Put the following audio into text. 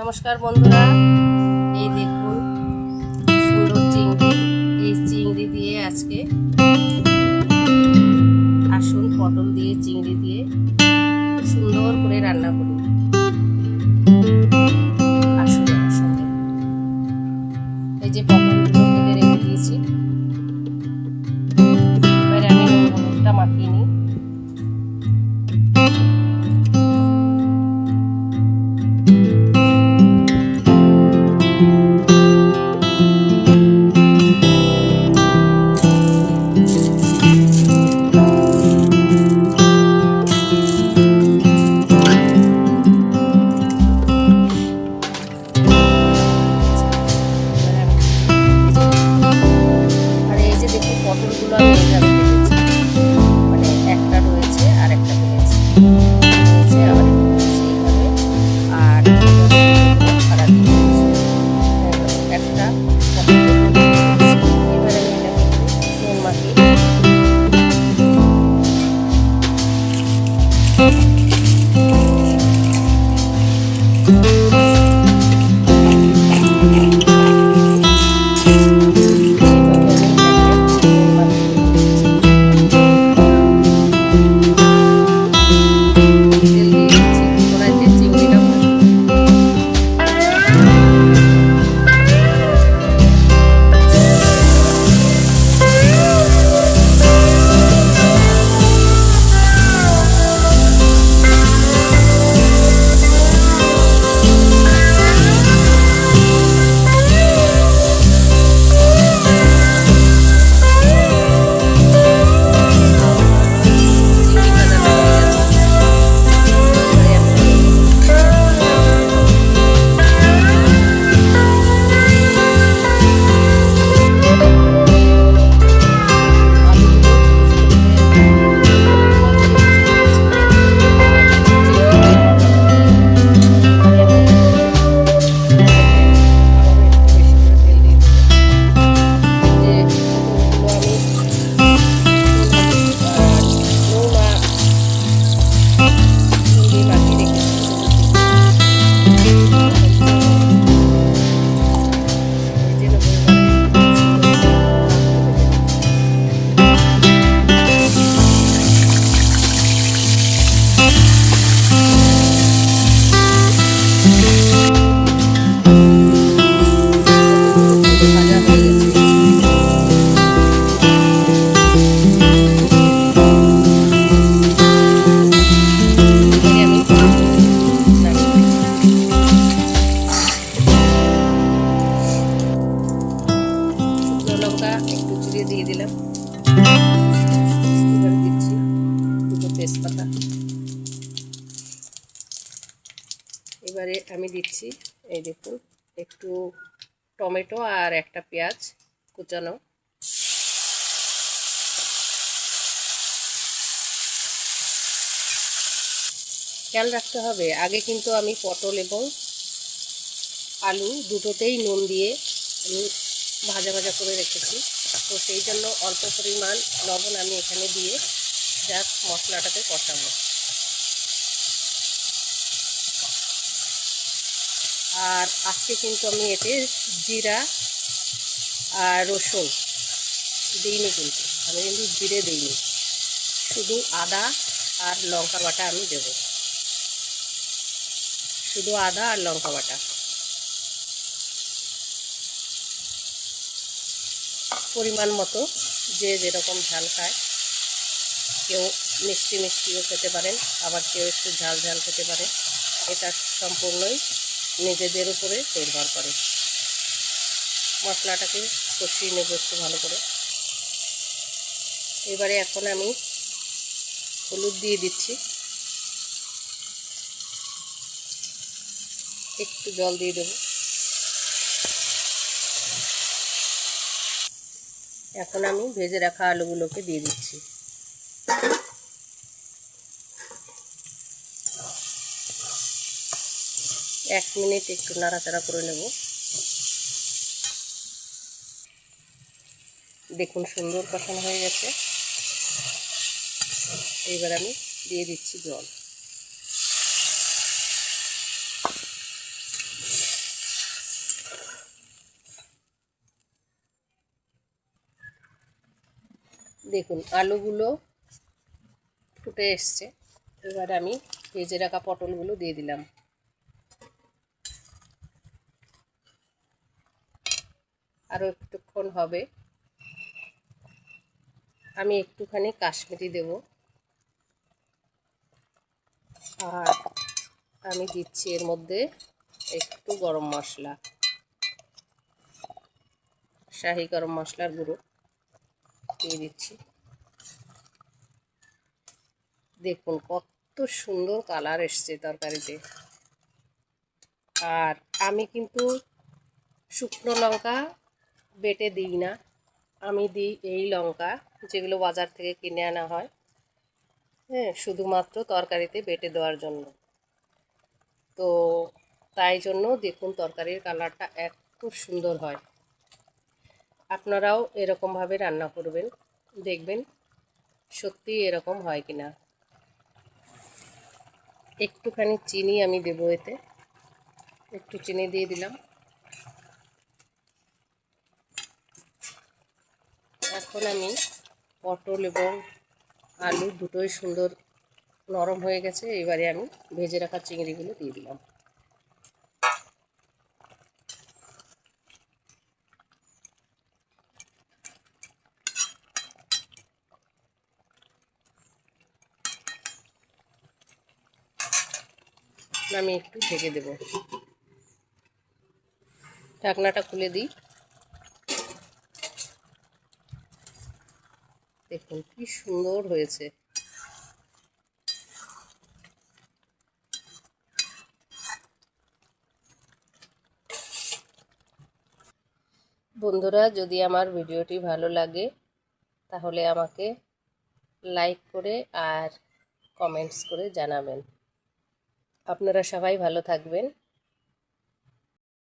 নমস্কার বন্ধুরা, এই দেখুন সুন্দর চিংড়ি। এই চিংড়ি দিয়ে আজকে আসুন পটল দিয়ে চিংড়ি দিয়ে সুন্দর করে রান্না করি। আসুন আমার সঙ্গে। এই যে পটলগুলো কেটে রেখে দিয়েছি, এবারে আমি নুন হলুদটা মাখিয়ে নিই। পটলগুলো আমি এইভাবে কেটেছি, মানে একটা রয়েছে আর একটা পেয়েছি রয়েছে আবার সেইভাবে, আর সারা দিয়ে একটা এবারে আমি এটাকে নুন মাখিয়ে একটু চিড়ে দিয়ে দিলাম। এবার দিচ্ছি দুটো তেজপাতা। এবারে আমি দিচ্ছি, এই দেখুন, একটু টমেটো আর একটা পেঁয়াজ কুচানো। খেয়াল রাখতে হবে, আগে কিন্তু আমি পটল এবং আলু দুটোতেই নুন দিয়ে আমি ভাজা ভাজা করে রেখেছি, তো সেই জন্য অল্প পরিমাণ লবণ আমি এখানে দিয়ে জাস্ট মশলাটাকে কষাবো। আর আজকে কিন্তু আমি এতে জিরা আর রসুন দিইনি, কিন্তু আমি কিন্তু জিরে দিইনি, শুধু আদা আর লঙ্কা বাটা আমি দেব, শুধু আদা আর লঙ্কা বাটা। পরিমাণ মতো, যে যেরকম ঝাল খায়, কেউ মিষ্টি মিষ্টিও খেতে পারেন, আবার কেউ একটু ঝাল ঝাল খেতে পারে, এটা সম্পূর্ণই নিজেদের উপরে নির্ভর করে। মশলাটাকে কষিয়ে নেব একটু ভালো করে। এবারে এখন আমি হলুদ দিয়ে দিচ্ছি, একটু জল দিয়ে দেব। এখন আমি ভেজে রাখা আলুগুলোকে দিয়ে দিচ্ছি। এক মিনিট একটু নাড়াচাড়া করে নেব। দেখুন সুন্দর কষানো হয়ে গেছে। এবার আমি দিয়ে দিচ্ছি জল। দেখুন আলুগুলো ফুটে এসছে। এবার আমি ভেজে রাখা পটলগুলো দিয়ে দিলাম। আরও একটুক্ষণ হবে। আমি একটুখানি কাশ্মীরি দেব, আর আমি দিচ্ছি এর মধ্যে একটু গরম মশলা, শাহি গরম মশলার গুঁড়ো দিয়ে দিচ্ছি। দেখুন কত সুন্দর কালার এসছে তরকারিতে। আর আমি কিন্তু শুকনো লঙ্কা বেটে দিই না, আমি দিই এই লঙ্কা যেগুলো বাজার থেকে কিনে আনা হয়, হ্যাঁ, শুধুমাত্র তরকারিতে বেটে দেওয়ার জন্য। তো তাই জন্য দেখুন তরকারির কালারটা এত সুন্দর হয়। আপনারাও এরকমভাবে রান্না করবেন, দেখবেন সত্যি এরকম হয় কিনা। একটুখানি চিনি আমি দেবো এতে, একটু চিনি দিয়ে দিলাম। এখন আমি পটল এবং আলু দুটোই সুন্দর নরম হয়ে গেছে। এবারে আমি ভেজে রাখা চিংড়িগুলো দিয়ে দিলাম। আমি একটু ঢেকে দেব, ঢাকনাটা খুলে দিই। দেখুন কি সুন্দর হয়েছে। বন্ধুরা, যদি আমার ভিডিওটি ভালো লাগে তাহলে আমাকে লাইক করে আর কমেন্টস করে জানাবেন। আপনারা সবাই ভালো থাকবেন।